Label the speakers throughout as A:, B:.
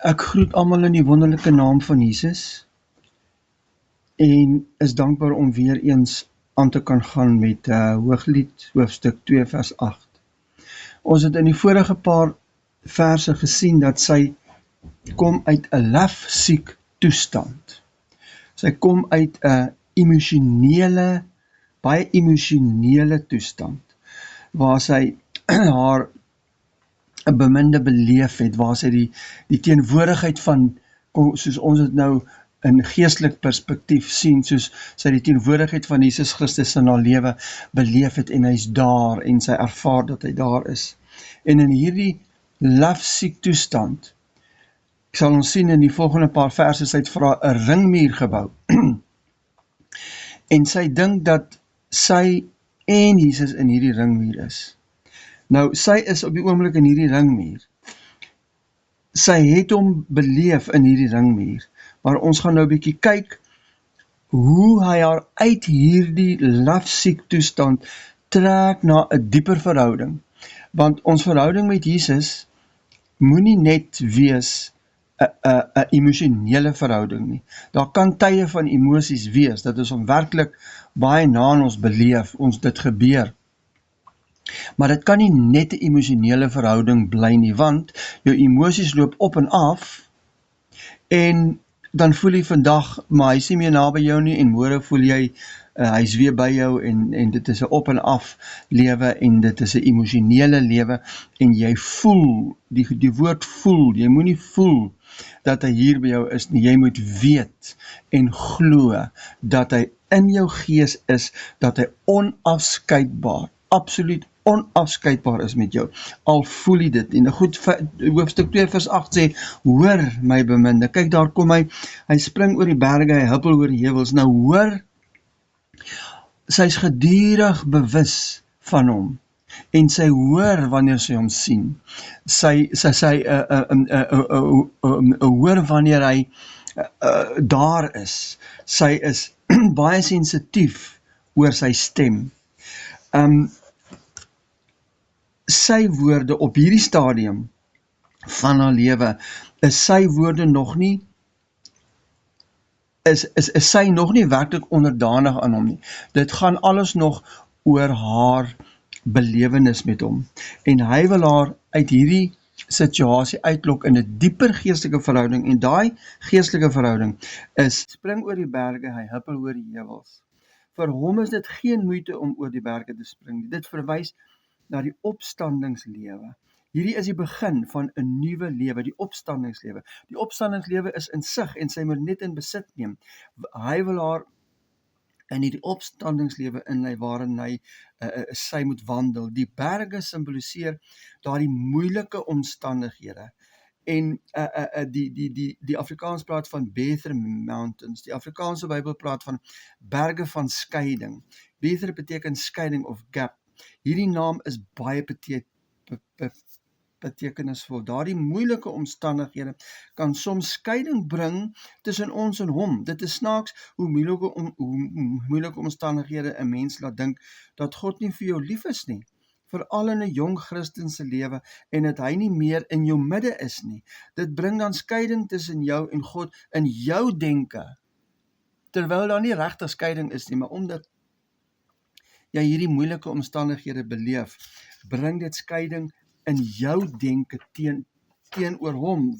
A: Ek groet almal in die wonderlike naam van Jesus en is dankbaar om weer eens aan te kan gaan met Hooglied hoofstuk 2 vers 8. Ons het in die vorige paar verse gesien dat sy kom uit 'n lafsiek toestand. Sy kom uit 'n baie emosionele toestand, waar sy haar 'n beminde beleef het, waar sy die teenwoordigheid van, soos ons het nou in geestelik perspektief sien, soos sy die teenwoordigheid van Jesus Christus in haar lewe beleef het, en hy's daar, en sy ervaar dat hy daar is. En in hierdie lafsiek toestand, sal ons sien in die volgende paar verse, sy het vir haar 'n ringmuur gebou, en sy dink dat sy en Jesus in hierdie ringmuur is. Nou, sy is op die oomblik in hierdie ringmuur. Sy het hom beleef in hierdie ringmuur, maar ons gaan nou 'n bietjie kyk hoe hy haar uit hierdie lafsiek toestand trek na 'n dieper verhouding. Want ons verhouding met Jesus moenie net wees 'n emosionele verhouding nie. Daar kan tye van emosies wees, dat is werklik baie na in ons beleef, ons dit gebeur. Maar dit kan nie net 'n emosionele verhouding bly nie, want jou emosies loop op en af, en dan voel jy vandag, maar hy is nie meer naby jou nie, en môre voel jy, hy is weer by jou, en dit is 'n op en af lewe, en dit is 'n emosionele lewe, en jy voel, die woord voel, jy moenie voel dat hy hier by jou is nie, jy moet weet en glo dat hy in jou gees is, dat hy onafskeidbaar, absoluut onafskeidbaar is met jou, al voel jy dit. En goed, hoofstuk 2 vers 8 sê, hoor my beminde, kyk daar kom hy spring oor die berge, hy huppel oor die heuwels. Nou hoor, sy is gedurig bewus van hom, en sy hoor wanneer sy hom sien, sy hoor wanneer hy daar is, sy is baie sensitief oor sy stem. Sy woorde op hierdie stadium van haar lewe, is sy woorde nog nie, is sy nog nie werklik onderdanig aan hom nie. Dit gaan alles nog oor haar belewenis met hom, en hy wil haar uit hierdie situasie uitlok in 'n dieper geestelike verhouding, en daai geestelike verhouding is, spring oor die berge, hy huppel oor die heuwels. Vir hom is dit geen moeite om oor die berge te spring. Dit verwys na die opstandingslewe. Hierdie is die begin van 'n nuwe lewe, die opstandingslewe. Die opstandingslewe is in sig, en sy moet net in besit neem. Hy wil haar in hierdie opstandingslewe inlei, waarin sy moet wandel. Die berge symboliseer daardie moeilike omstandighede. En die Afrikaans praat van Bether Mountains. Die Afrikaanse Bybel praat van berge van skeiding. Bether beteken skeiding of gap. Hierdie naam is baie betekenisvol. Daardie moeilike omstandighede kan soms skeiding bring tussen ons en hom. Dit is snaaks hoe moeilike omstandighede 'n mens laat dink dat God nie vir jou lief is nie, veral in 'n jong Christense lewe, en dat hy nie meer in jou midde is nie. Dit bring dan skeiding tussen jou en God in jou denke, terwyl daar nie regtig skeiding is nie, maar omdat jy hierdie moeilike omstandighede beleef, bring dit skeiding in jou denke teenoor hom,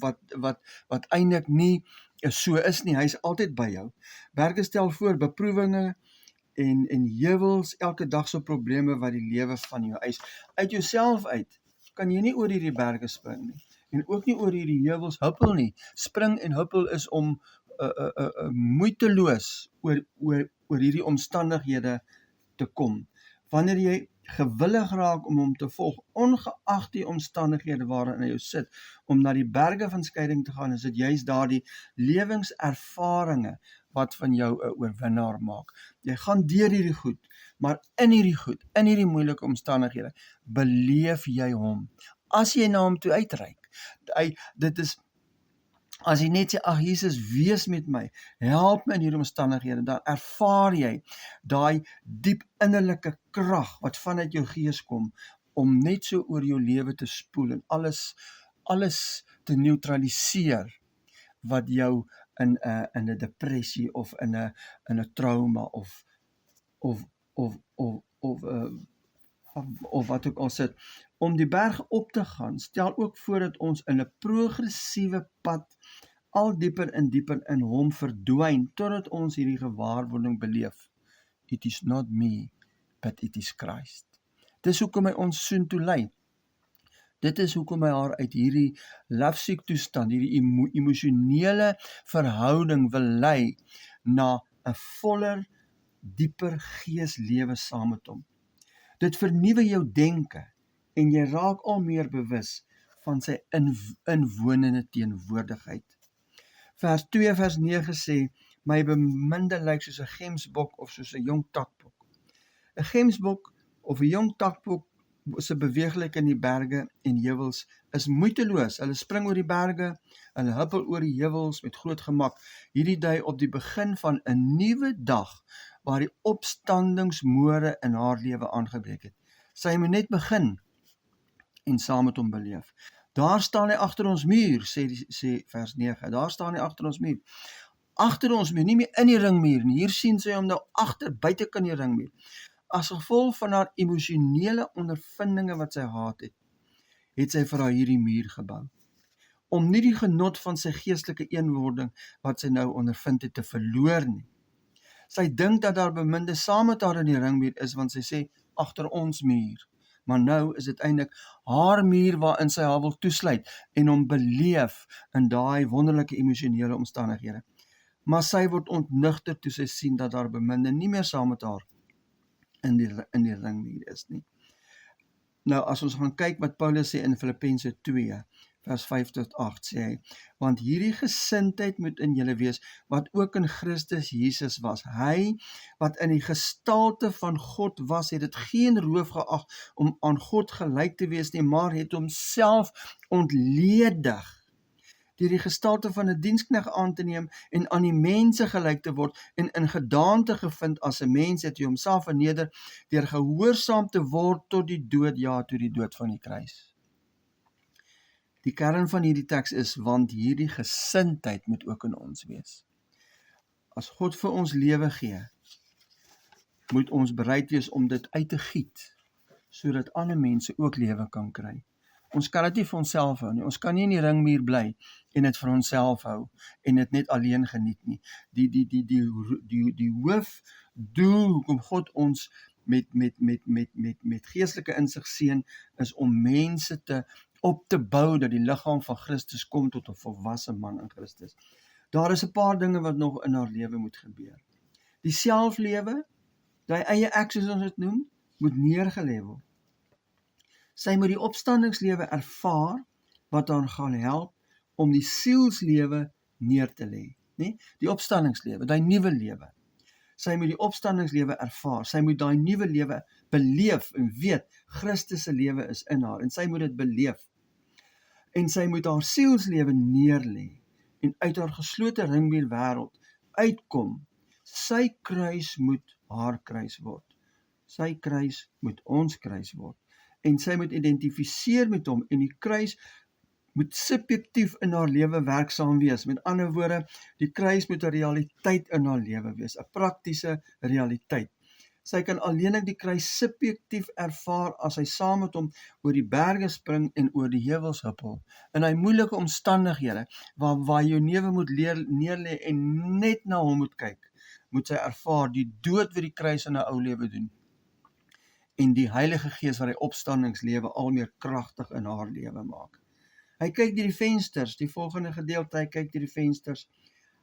A: wat eintlik nie so is nie. Hy is altyd by jou. Berge stel voor beproewinge en heuwels, elke dag so probleme wat die lewe van jou eis. Uit jouself uit kan jy nie oor hierdie berge spring nie, en ook nie oor hierdie heuwels huppel nie. Spring en huppel is om moeiteloos oor hierdie omstandighede te kom. Wanneer jy gewillig raak om hom te volg, ongeag die omstandighede waarin hy jou sit, om na die berge van skeiding te gaan, is dit juist daardie lewingservaringe wat van jou 'n oorwinnaar maak. Jy gaan deur hierdie goed, maar in hierdie moeilike omstandighede, beleef jy hom. As jy na hom toe uitreik, dit is, as jy net sê, ag Jesus, wees met my, help my in hierdie omstandighede, dan ervaar jy daai diep innerlike krag wat vanuit jou gees kom, om net so oor jou lewe te spoel, en alles alles te neutraliseer wat jou in 'n depressie of in 'n trauma of of of of of of wat ook al sit. Om die berg op te gaan, stel ook voor dat ons in 'n progressiewe pad al dieper in hom verdwyn, totdat ons hierdie gewaarwording beleef. It is not me, but it is Christ. Dis hoekom hy ons soontoe lei. Dit is hoekom hy haar uit hierdie lafsiek toestand, hierdie emosionele verhouding wil lei na 'n voller, dieper geeslewe saam met hom. Dit vernuwe jou denke en jy raak al meer bewus van sy inwonende teenwoordigheid. Vers 2 vers 9 sê, my beminde lyk soos 'n gemsbok of soos 'n jong takbok. 'n Gemsbok of 'n jong takbok se beweeglikheid in die berge en heuwels is moeiteloos. Hulle spring oor die berge, hulle huppel oor die heuwels met groot gemak. Hierdie dui op die begin van 'n nuwe dag waar die opstandingsmore in haar lewe aangebreek het. Sy moet net begin en saam met hom beleef. Daar staan hy agter ons muur, sê vers 9. Daar staan hy agter ons muur. Agter ons muur, nie meer in die ringmuur nie. Hier sien sy hom nou agter, buitekant die ringmuur. As gevolg van haar emosionele ondervindinge wat sy het sy vir haar hierdie muur gebou. Om nie die genot van sy geestelike eenwording wat sy nou ondervind het te verloor nie. Sy dink dat haar beminde saam met haar in die ringmuur is, want sy sê, agter ons muur. Maar nou is dit eintlik haar muur waarin sy haar wil toesluit en hom beleef in daai wonderlike emosionele omstandighede. Maar sy word ontnugter toe sy sien dat haar beminde nie meer saam met haar in die ringmuur is nie. Nou, as ons gaan kyk wat Paulus sê in Filippense 2, vers 5 tot 8, sê hy, want hierdie gesindheid moet in julle wees, wat ook in Christus Jesus was. Hy, wat in die gestalte van God was, het dit geen roof geag om aan God gelyk te wees nie, maar het homself ontledig, deur die gestalte van 'n diensknegt aan te neem en aan die mense gelyk te word en in gedaante gevind as 'n mens het hy homself verneder deur gehoorsaam te word tot die dood, ja, tot die dood van die kruis. Die kern van hierdie teks is, want hierdie gesindheid moet ook in ons wees. As God vir ons lewe gee, moet ons bereid wees om dit uit te giet, sodat ander mense ook lewe kan kry. Ons kan dit nie vir onsself hou nie. Ons kan nie in die ringmuur bly en dit vir onsself hou en dit net alleen geniet nie. Die hoofdoel hoekom God ons met geestelike insig seën is om mense op te bou dat die liggaam van Christus kom tot 'n volwasse man in Christus. Daar is 'n paar dinge wat nog in haar lewe moet gebeur. Die selflewe, die eie ek soos ons dit noem, moet neergelê word. Sy moet die opstandingslewe ervaar wat haar gaan help om die sielslewe neer te lê, nee? Die opstandingslewe, die nuwe lewe. Sy moet die opstandingslewe ervaar, sy moet daai nuwe lewe beleef en weet, Christus se lewe is in haar en sy moet dit beleef. En sy moet haar sielslewe neerlê en uit haar geslote ringmuur wêreld uitkom. Sy kruis moet haar kruis word. Sy kruis moet ons kruis word. En sy moet identifiseer met hom en die kruis moet subjektief in haar lewe werksaam wees. Met ander woorde, die kruis moet 'n realiteit in haar lewe wees, 'n praktiese realiteit. Sy kan alleenlik die kruis subjektief ervaar as sy saam met hom oor die berge spring en oor die heuwels huppel. In hy moeilike omstandighede, waar jou lewe moet neerlê en net na hom moet kyk, moet sy ervaar die dood wat die kruis in 'n ou lewe doen. En die Heilige Gees wat die opstandingslewe al meer kragtig in haar lewe maak. Hy kyk deur die vensters, die volgende gedeelte, hy kyk deur die vensters,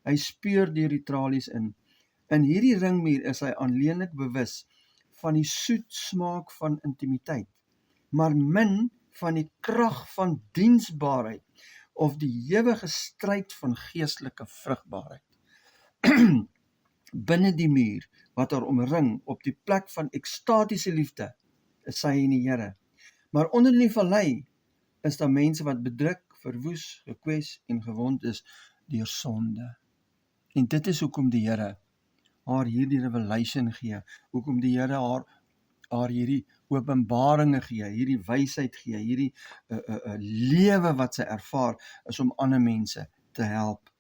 A: hy speur deur die tralies in. In hierdie ringmuur is hy alleenlik bewus van die soet smaak van intimiteit, maar min van die krag van diensbaarheid of die ewige stryd van geestelike vrugbaarheid. Binne die muur wat haar omring op die plek van ekstatiese liefde is sy in die Here. Maar onder die vallei is daar mense wat bedruk, verwoes, gekwes en gewond is deur sonde. En dit is hoekom die Here haar hierdie revelation gee, hoekom die Here haar haar hierdie openbaringe gee, hierdie wysheid gee, hierdie lewe wat sy ervaar, is om ander mense te help.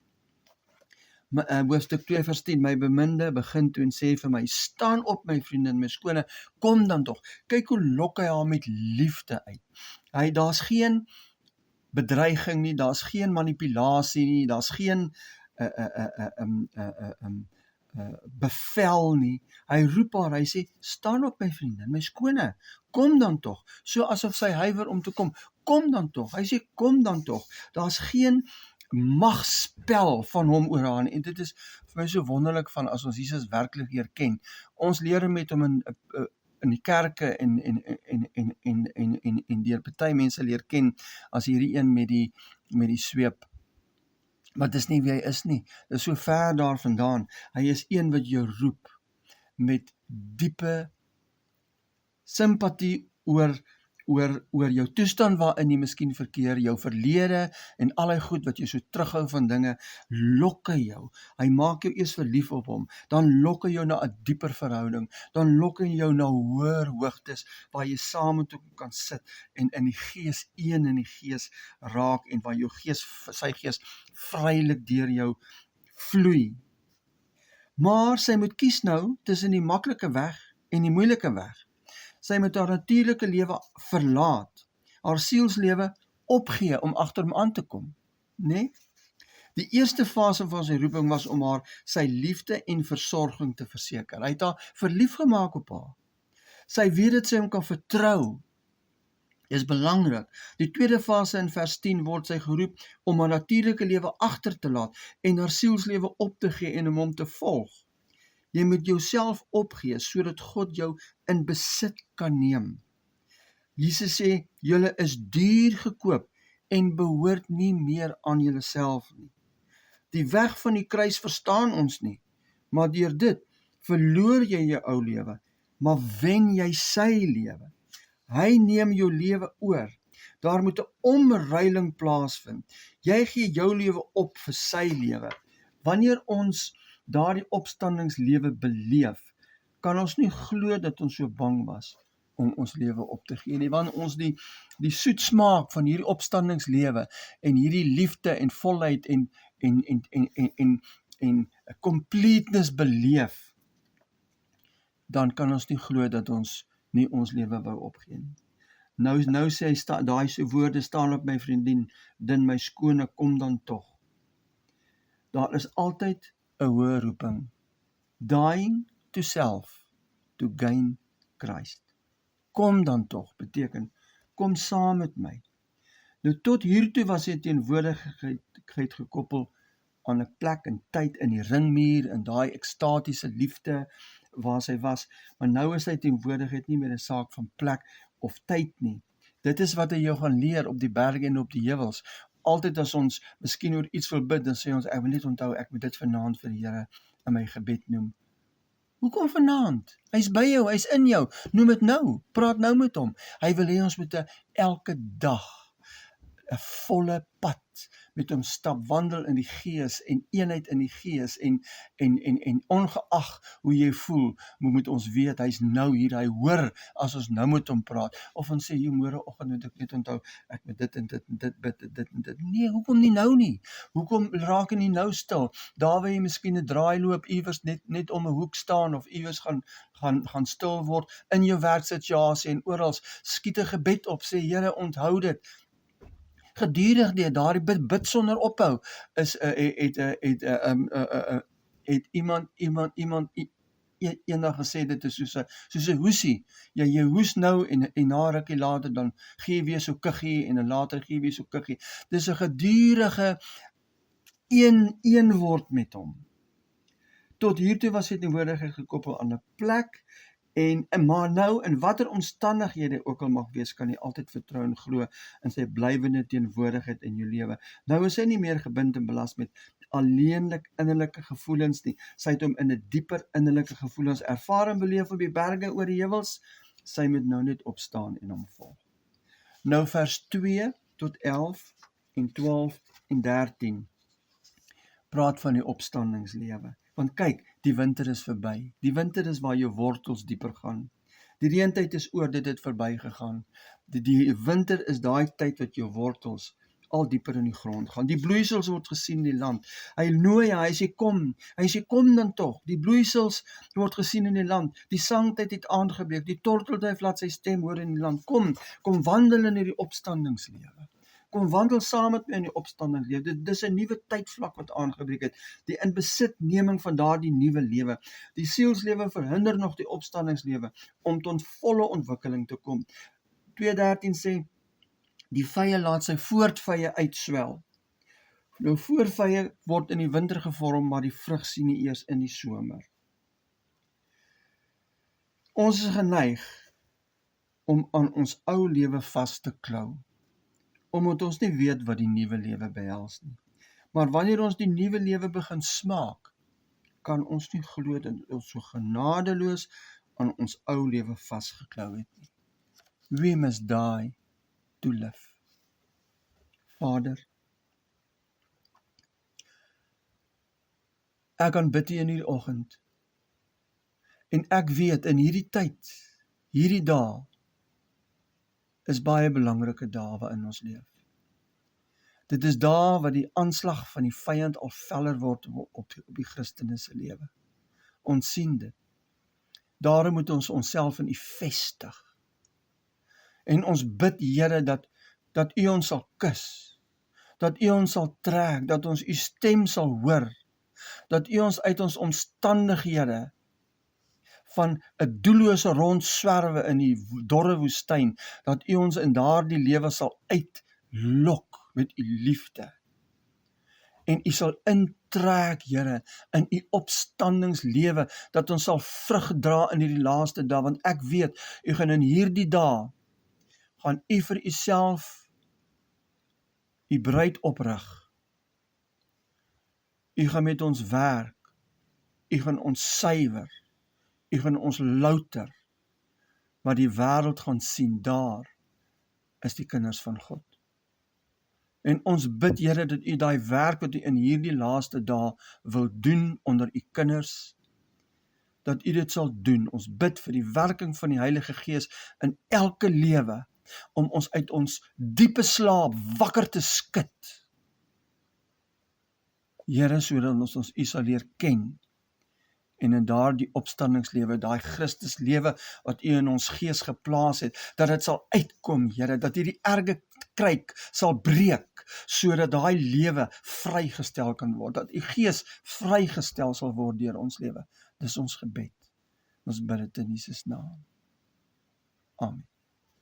A: Hoofstuk 2 vers 10, my beminde begin toe en sê vir my, staan op my vriendin, my skone, kom dan tog. Kyk hoe lok hy haar met liefde uit. Daar's geen bedreiging nie, daar's geen manipulasie nie, daar's geen bevel nie. Hy roep haar, hy sê, staan op my vriendin, my skone, kom dan tog. So asof sy huiwer om te kom dan tog. Hy sê, kom dan tog. Daar's geen magspel van hom oor haar, en dit is vir my so wonderlik van as ons Jesus werklik leer ken. Ons leer met hom in die kerke en deur party mense leer ken as hierdie een met die sweep. Maar dis nie wie hy is nie. Dis so ver daar vandaan. Hy is een wat jou roep met diepe simpatie oor jou toestand waarin jy miskien verkeer, jou verlede en al die goed wat jy so terughou van dinge, lok hy jou. Hy maak jou eers verlief op hom, dan lok hy jou na 'n dieper verhouding, dan lok hy jou na hoër hoogtes waar jy saam met hom kan sit en in die gees, een in die gees raak en waar jou gees, sy gees vrylik deur jou vloei. Maar sy moet kies nou tussen die maklike weg en die moeilike weg. Sy moet haar natuurlike lewe verlaat, haar sielslewe opgee om agter hom aan te kom, nee? Die eerste fase van sy roeping was om haar sy liefde en versorging te verseker. Hy het haar verlief gemaak op haar. Sy weet dat sy hom kan vertrou. Dis belangrik. Die tweede fase in vers 10 word sy geroep om haar natuurlike lewe agter te laat en haar sielslewe op te gee en om hom te volg. Jy moet jouself opgee, sodat God jou in besit kan neem. Jesus sê, julle is duur gekoop en behoort nie meer aan julleself nie. Die weg van die kruis verstaan ons nie, maar deur dit verloor jy jou ou lewe, maar wen jy sy lewe. Hy neem jou lewe oor. Daar moet 'n omruiling plaasvind. Jy gee jou lewe op vir sy lewe. Wanneer ons daardie opstandingslewe beleef, kan ons nie glo dat ons so bang was om ons lewe op te gee nie, want ons die soetsmaak van hierdie opstandingslewe en hierdie liefde en volheid en completeness beleef, dan kan ons nie glo dat ons nie ons lewe wou opgee nie. Nou sê hy, daai woorde, staan op my vriendin, my skone, kom dan tog. Daar is altyd 'n hoë roeping. Dying to self, to gain Christ. Kom dan tog, beteken, kom saam met my. Nou tot hiertoe was sy teenwoordigheid gekoppel aan 'n plek en tyd in die ringmuur, in daai ekstatiese liefde waar sy was, maar nou is sy teenwoordigheid nie meer 'n saak van plek of tyd nie. Dit is wat hy jou gaan leer op die berge en op die heuwels. Altyd as ons miskien oor iets wil bid, dan sê ons, ek wil net onthou, ek moet dit vanaand vir die Here in my gebed noem. Hoekom vanaand? Hy's by jou, hy's in jou. Noem dit nou, praat nou met hom. Hy wil hê ons moet elke dag 'n volle pad met hom stap, wandel in die gees en eenheid in die gees en ongeag hoe jy voel, moet ons weet, hy's nou hier, hy hoor as ons nou met hom praat, of ons sê, jy môreoggend moet ek net onthou, ek moet dit en dit en dit bid, dit en dit. Nee, hoekom nie nou nie? Hoekom raak jy nie nou stil? Daar waar jy miskien 'n draai loop, iewers net om 'n hoek staan, of iewers gaan stil word, in jou werksituasie en oral, skiet 'n gebed op, sê, Here, onthou dit. Gedurig daardie bid sonder ophou, het iemand eendag gesê, dit is soos 'n hoesie. Jy hoes nou en na rukkie later, dan gee jy weer so kuggie en later gee jy weer so kuggie. Dis 'n gedurige een word met hom. Tot hiertoe was hy teenwoordigheid gekoppel aan 'n plek, maar nou, in watter omstandighede ook al mag wees, kan jy altyd vertrou en glo in sy blywende teenwoordigheid in jou lewe. Nou is hy nie meer gebind en belas met alleenlik innerlike gevoelens nie. Sy het hom in 'n dieper innerlike gevoelens ervaar en beleef op die berge oor die heuwels. Sy moet nou net opstaan en hom volg. Nou vers 2 tot 11 en 12 en 13 praat van die opstandingslewe. Want kyk, die winter is verby. Die winter is waar jou wortels dieper gaan. Die reëntyd is oor, dit het verby gegaan. Die winter is daai tyd wat jou wortels al dieper in die grond gaan. Die bloeisels word gesien in die land. Hy nooi, hy sê kom dan tog. Die bloeisels word gesien in die land. Die sangtyd het aangebreek. Die tortelduif laat sy stem hoor in die land. Kom wandel in hierdie opstandingslewe. Kom wandel saam met my in die opstandingslewe. Dis 'n nuwe tydvlak wat aangebreek het. Die inbesitneming van daardie nuwe lewe. Die sielslewe verhinder nog die opstandingslewe om tot volle ontwikkeling te kom. 2:13 sê, die vye laat sy voortvye uitswel. Nou voorvye word in die winter gevorm, maar die vrug sien nie eers in die somer. Ons is geneig om aan ons ou lewe vas te klou, omdat ons nie weet wat die nuwe lewe behels nie. Maar wanneer ons die nuwe lewe begin smaak, kan ons nie glo dat ons so genadeloos aan ons ou lewe vasgeklou het nie. We must die to live. Vader, ek kan bid U in hierdie oggend, en ek weet in hierdie tyd, hierdie dae, is baie belangrike dae waarin ons leef. Dit is dae wat die aanslag van die vyand al feller word op die Christene se lewe. Ons sien dit. Daarom moet ons onsself in U vestig. En ons bid, Here, dat U ons sal kus, dat U ons sal trek, dat ons U stem sal hoor, dat U ons uit ons omstandighede van 'n doellose rondswerwe in die dorre woestyn, dat U ons in daardie lewe sal uitlok met U liefde. En U sal intrek, Here, in U opstandingslewe, dat ons sal vrug dra in hierdie laaste dae, want ek weet, U gaan in hierdie dae, gaan U vir Uself U bruid oprig. U gaan met ons werk, U gaan ons suiwer, U gaan ons louter, maar die wêreld gaan sien, daar is die kinders van God. En ons bid, Here, dat U daai werk wat U in hierdie laaste dae wil doen onder U kinders, dat U dit sal doen. Ons bid vir die werking van die Heilige Gees in elke lewe, om ons uit ons diepe slaap wakker te skud. Here, sodat ons U sal leer ken, en in daardie opstandingslewe, daai Christuslewe wat U in ons gees geplaas het, dat dit sal uitkom, Here, dat hierdie erge kruik sal breek, sodat daai lewe vrygestel kan word, dat U gees vrygestel sal word deur ons lewe. Dis ons gebed. Ons bid dit in Jesus naam. Amen.